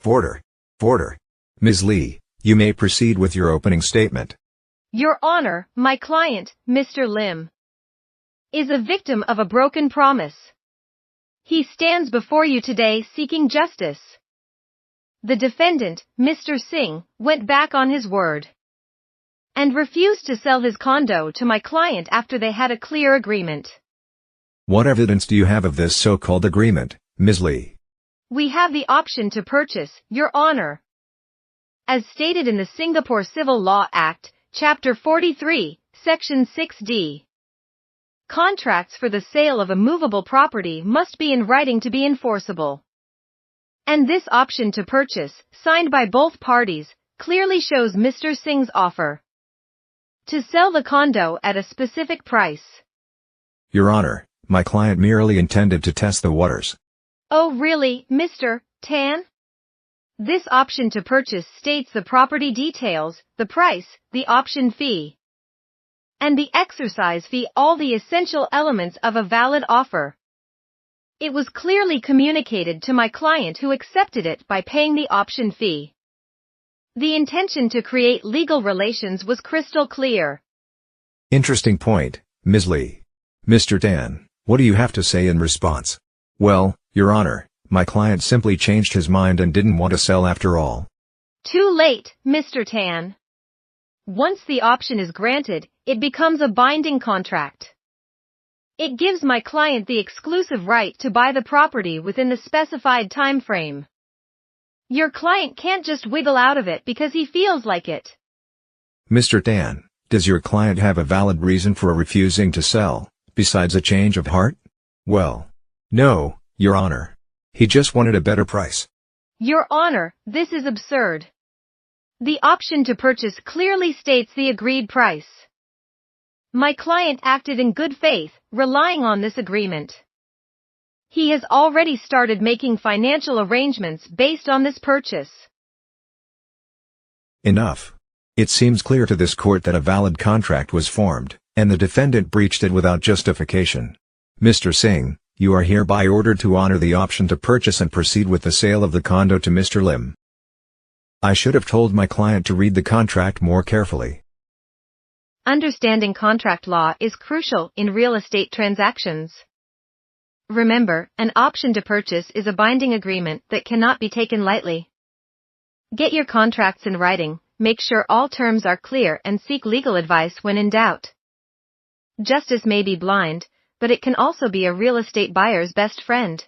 Order. Order. Ms. Lee, you may proceed with your opening statement. Your Honor, my client, Mr. Lim, is a victim of a broken promise. He stands before you today seeking justice. The defendant, Mr. Singh, went back on his word and refused to sell his condo to my client after they had a clear agreement. What evidence do you have of this so-called agreement, Ms. Lee? We have the option to purchase, Your Honor. As stated in the Singapore Civil Law Act, Chapter 43, Section 6D. Contracts for the sale of a movable property must be in writing to be enforceable. And this option to purchase, signed by both parties, clearly shows Mr. Singh's offer to sell the condo at a specific price. Your Honor, my client merely intended to test the waters. Oh really, Mr. Tan? This option to purchase states the property details, the price, the option fee, and the exercise fee, all the essential elements of a valid offer. It was clearly communicated to my client, who accepted it by paying the option fee. The intention to create legal relations was crystal clear. Interesting point, Ms. Lee. Mr. Tan, what do you have to say in response? Well, Your Honor, my client simply changed his mind and didn't want to sell after all. Too late, Mr. Tan. Once the option is granted, it becomes a binding contract. It gives my client the exclusive right to buy the property within the specified time frame. Your client can't just wiggle out of it because he feels like it. Mr. Tan, does your client have a valid reason for refusing to sell, besides a change of heart? Well, no, Your Honor. He just wanted a better price. Your Honor, this is absurd. The option to purchase clearly states the agreed price. My client acted in good faith, relying on this agreement. He has already started making financial arrangements based on this purchase. Enough. It seems clear to this court that a valid contract was formed, and the defendant breached it without justification. Mr. Singh, you are hereby ordered to honor the option to purchase and proceed with the sale of the condo to Mr. Lim. I should have told my client to read the contract more carefully. Understanding contract law is crucial in real estate transactions. Remember, an option to purchase is a binding agreement that cannot be taken lightly. Get your contracts in writing, make sure all terms are clear, and seek legal advice when in doubt. Justice may be blind, but it can also be a real estate buyer's best friend.